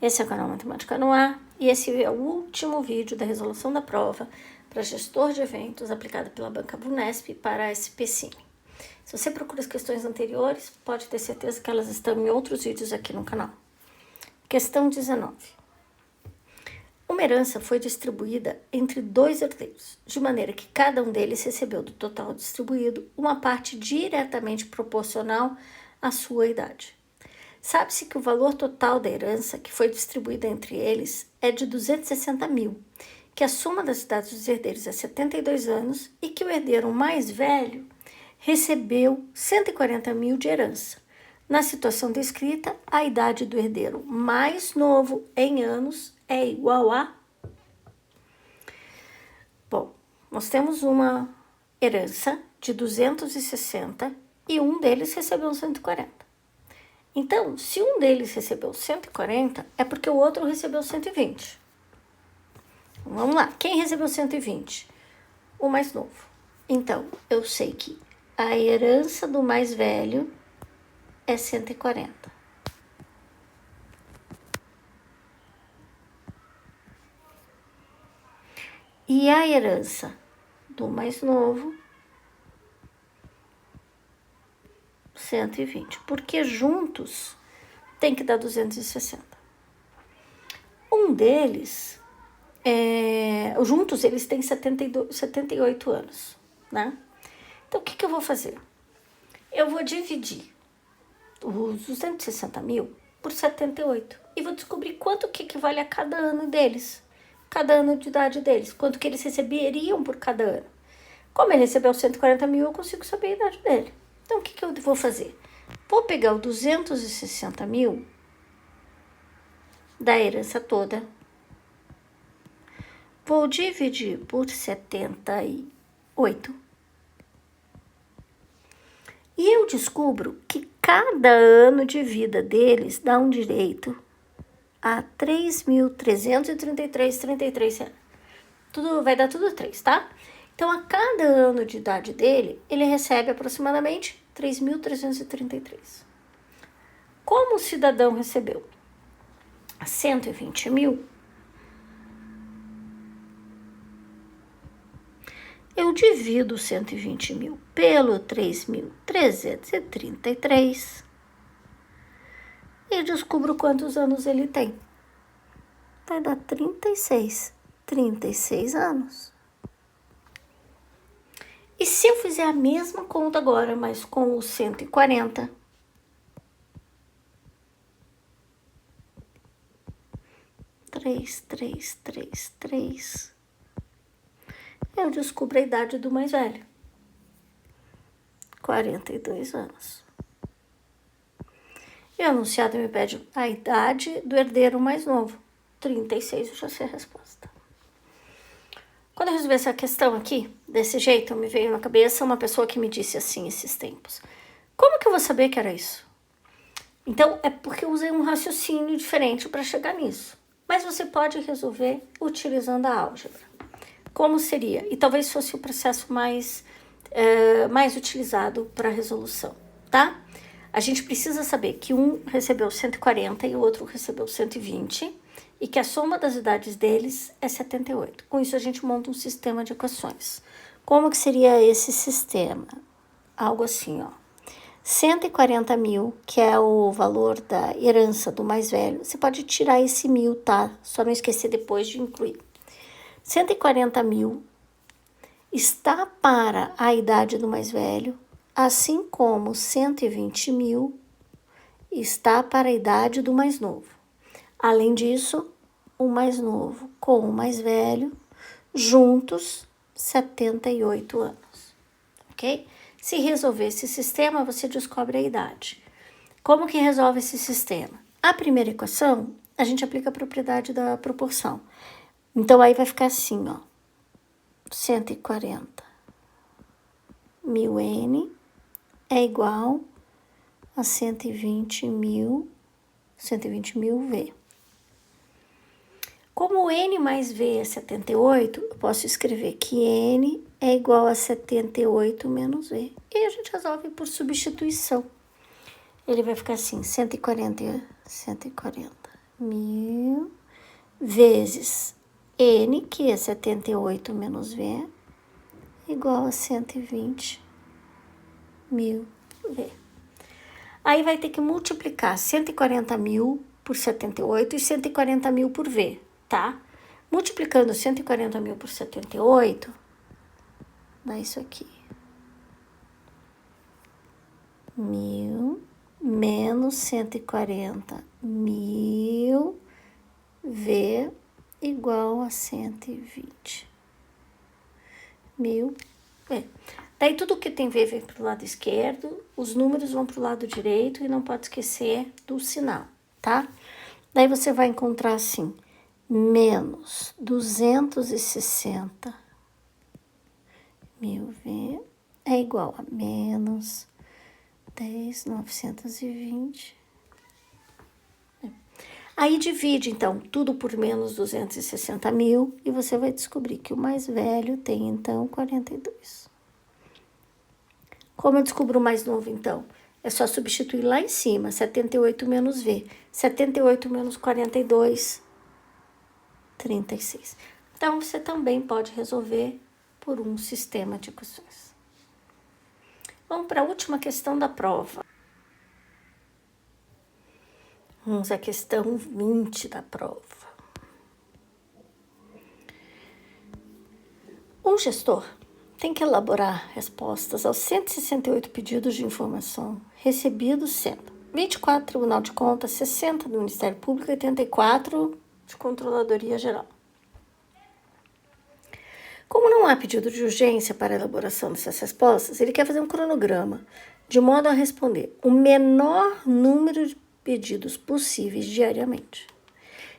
Esse é o canal Matemática no Ar e esse é o último vídeo da resolução da prova para gestor de eventos aplicada pela Banca Vunesp para a SP-Cine. Se você procura as questões anteriores, pode ter certeza que elas estão em outros vídeos aqui no canal. Questão 19. Uma herança foi distribuída entre dois herdeiros, de maneira que cada um deles recebeu do total distribuído uma parte diretamente proporcional à sua idade. Sabe-se que o valor total da herança que foi distribuída entre eles é de 260 mil, que a soma das idades dos herdeiros é 72 anos e que o herdeiro mais velho recebeu 140 mil de herança. Na situação descrita, a idade do herdeiro mais novo em anos é igual a... Bom, nós temos uma herança de 260 e um deles recebeu 140. Então, se um deles recebeu 140, é porque o outro recebeu 120. Vamos lá, quem recebeu 120? O mais novo. Então, eu sei que a herança do mais velho é 140. E a herança do mais novo, 120. Porque juntos tem que dar 260. Um deles, juntos eles têm 78 anos, né? Então, o que eu vou fazer? Eu vou dividir os 260 mil por 78 e vou descobrir quanto que equivale a cada ano deles, cada ano de idade deles, quanto que eles receberiam por cada ano. Como ele recebeu 140 mil, eu consigo saber a idade dele. Então, o que eu vou fazer? Vou pegar o 260 mil da herança toda, vou dividir por 78 e eu descubro que cada ano de vida deles dá um direito a 3.333,33. Vai dar tudo 3, tá? Então, a cada ano de idade dele, ele recebe aproximadamente 3.333. Como o cidadão recebeu 120 mil, eu divido 120 mil pelo 3.333 e descubro quantos anos ele tem. Vai dar 36 anos. E se eu fizer a mesma conta agora, mas com os 140, eu descubro a idade do mais velho, 42 anos. E o enunciado me pede a idade do herdeiro mais novo, 36, eu já sei a resposta. Quando eu resolvi essa questão aqui, desse jeito, me veio na cabeça uma pessoa que me disse assim esses tempos: como que eu vou saber que era isso? Então, é porque eu usei um raciocínio diferente para chegar nisso. Mas você pode resolver utilizando a álgebra. Como seria? E talvez fosse o processo mais utilizado para resolução, tá? A gente precisa saber que um recebeu 140 e o outro recebeu 120 e que a soma das idades deles é 78. Com isso, a gente monta um sistema de equações. Como que seria esse sistema? Algo assim, ó. 140 mil, que é o valor da herança do mais velho. Você pode tirar esse 1000, tá? Só não esquecer depois de incluir. 140 mil está para a idade do mais velho, assim como 120 mil está para a idade do mais novo. Além disso, o mais novo com o mais velho, juntos, 78 anos, ok? Se resolver esse sistema, você descobre a idade. Como que resolve esse sistema? A primeira equação, a gente aplica a propriedade da proporção. Então, aí vai ficar assim, ó. 140 mil N é igual a 120 mil V. Como o N mais V é 78, eu posso escrever que N é igual a 78 menos V. E a gente resolve por substituição. Ele vai ficar assim, 140 1000 vezes N, que é 78 menos V, igual a 120 mil V. Aí vai ter que multiplicar 140 mil por 78 e 140 mil por V, tá? Multiplicando 140 mil por 78, dá isso aqui. 1000 menos 140 mil V igual a 120 mil V. Daí tudo que tem V vem para o lado esquerdo, os números vão para o lado direito e não pode esquecer do sinal, tá? Daí você vai encontrar assim, menos 260 mil V é igual a menos 10.920. Aí divide, então, tudo por menos 260 mil e você vai descobrir que o mais velho tem, então, 42. Como eu descubro o mais novo, então? É só substituir lá em cima, 78 menos V. 78 menos 42, 36. Então, você também pode resolver por um sistema de equações. Vamos para a última questão da prova. Vamos à questão 20 da prova. Um gestor tem que elaborar respostas aos 168 pedidos de informação recebidos, sendo 24 do Tribunal de Contas, 60 do Ministério Público e 84 de Controladoria Geral. Como não há pedido de urgência para a elaboração dessas respostas, ele quer fazer um cronograma, de modo a responder o menor número de pedidos possíveis diariamente,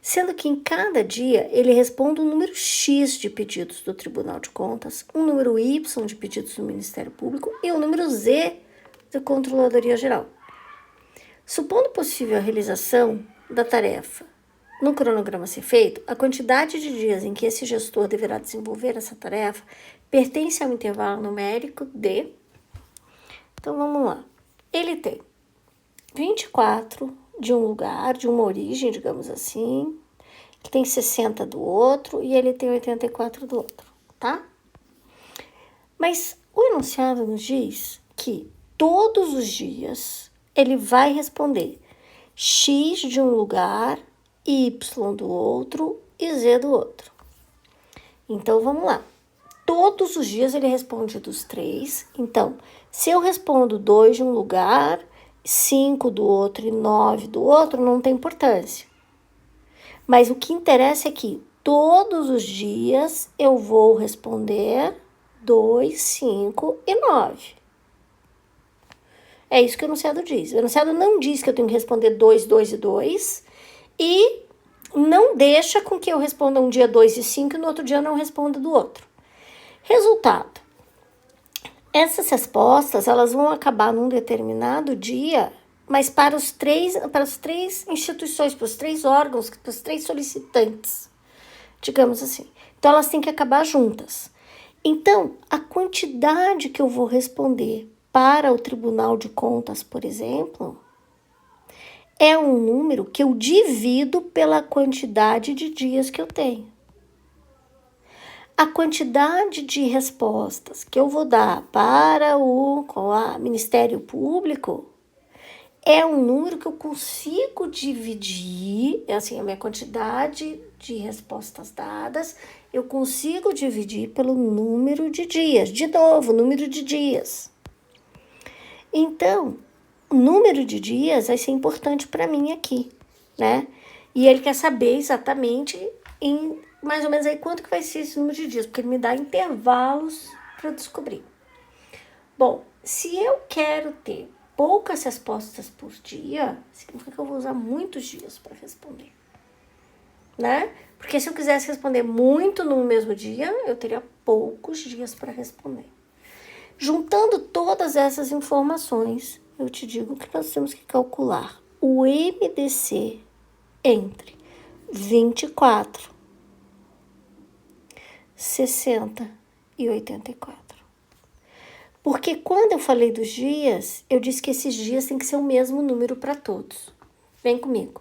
sendo que em cada dia ele responde um número X de pedidos do Tribunal de Contas, um número Y de pedidos do Ministério Público e um número Z da Controladoria Geral. Supondo possível a realização da tarefa no cronograma a ser feito, a quantidade de dias em que esse gestor deverá desenvolver essa tarefa pertence ao intervalo numérico de... Então, vamos lá. Ele tem 24 de um lugar, de uma origem, digamos assim. Ele tem 60 do outro e ele tem 84 do outro, tá? Mas o enunciado nos diz que todos os dias ele vai responder X de um lugar, Y do outro e Z do outro. Então, vamos lá. Todos os dias ele responde dos três. Então, se eu respondo 2 de um lugar, 5 do outro e 9 do outro, não tem importância. Mas o que interessa é que todos os dias eu vou responder 2, 5 e 9. É isso que o enunciado diz. O enunciado não diz que eu tenho que responder 2, 2 e 2 e não deixa com que eu responda um dia 2 e 5 e no outro dia eu não responda do outro. Resultado. Essas respostas, elas vão acabar num determinado dia, mas para as três instituições, para os 3 órgãos, para os 3 solicitantes, digamos assim. Então, elas têm que acabar juntas. Então, a quantidade que eu vou responder para o Tribunal de Contas, por exemplo, é um número que eu divido pela quantidade de dias que eu tenho. A quantidade de respostas que eu vou dar para o Ministério Público é um número que eu consigo dividir, assim, a minha quantidade de respostas dadas, eu consigo dividir pelo número de dias. De novo, número de dias. Então, o número de dias vai ser importante para mim aqui, né? E ele quer saber exatamente em mais ou menos aí quanto que vai ser esse número de dias, porque ele me dá intervalos para descobrir. Bom, se eu quero ter poucas respostas por dia, significa que eu vou usar muitos dias para responder, né? Porque se eu quisesse responder muito no mesmo dia, eu teria poucos dias para responder. Juntando todas essas informações, eu te digo que nós temos que calcular o MDC entre 24, 60 e 84. Porque quando eu falei dos dias, eu disse que esses dias tem que ser o mesmo número para todos. Vem comigo.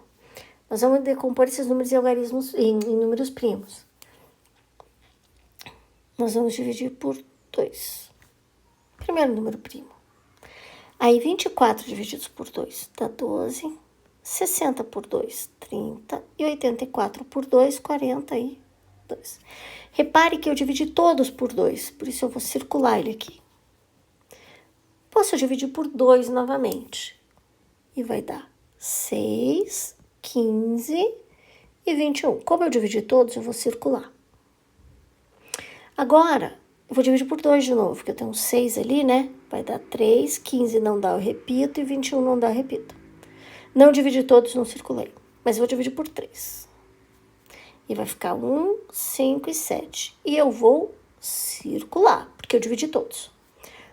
Nós vamos decompor esses números em algarismos, em números primos. Nós vamos dividir por 2. Primeiro número primo. Aí, 24 divididos por 2 dá 12. 60 por 2, 30. E 84 por 2, 42. Repare que eu dividi todos por 2, por isso eu vou circular ele aqui. Posso dividir por 2 novamente. E vai dar 6, 15 e 21. Como eu dividi todos, eu vou circular. Agora, eu vou dividir por 2 de novo, porque eu tenho 6 ali, né? Vai dar 3, 15 não dá, eu repito, e 21 não dá, eu repito. Não dividi todos, não circulei, mas eu vou dividir por 3. E vai ficar 1, 5 e 7. E eu vou circular, porque eu dividi todos.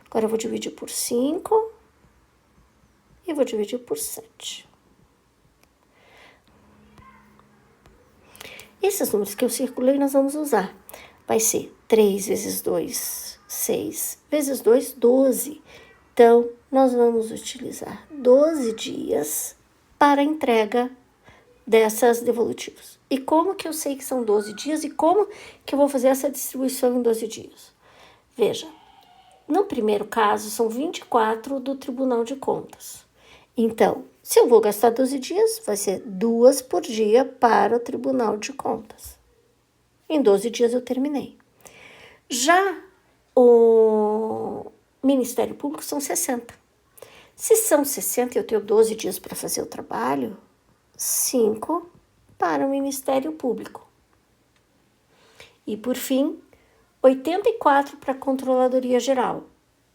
Agora eu vou dividir por 5 e vou dividir por 7. Esses números que eu circulei, nós vamos usar. Vai ser 3 vezes 2, 6, vezes 2, 12. Então, nós vamos utilizar 12 dias para a entrega dessas devolutivas. E como que eu sei que são 12 dias e como que eu vou fazer essa distribuição em 12 dias? Veja, no primeiro caso, são 24 do Tribunal de Contas. Então, se eu vou gastar 12 dias, vai ser 2 por dia para o Tribunal de Contas. Em 12 dias eu terminei. Já o Ministério Público são 60. Se são 60 e eu tenho 12 dias para fazer o trabalho, 5 para o Ministério Público. E, por fim, 84 para a Controladoria Geral.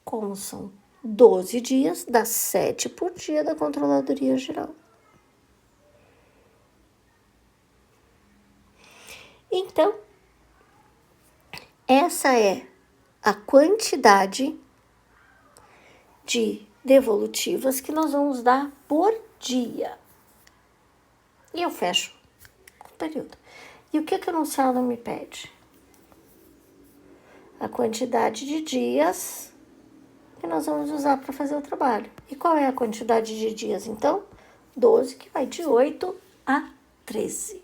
Como são 12 dias, dá 7 por dia da Controladoria Geral. Então, essa é a quantidade de devolutivas que nós vamos dar por dia. E eu fecho o período. E o que o enunciado me pede? A quantidade de dias que nós vamos usar para fazer o trabalho. E qual é a quantidade de dias, então? 12, que vai de 8 a 13.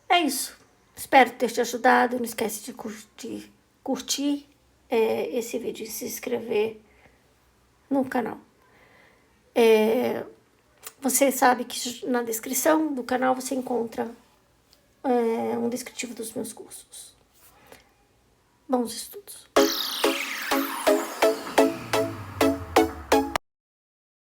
É isso. Espero ter te ajudado. Não esquece de curtir esse vídeo e se inscrever no canal. Você sabe que na descrição do canal você encontra um descritivo dos meus cursos. Bons estudos!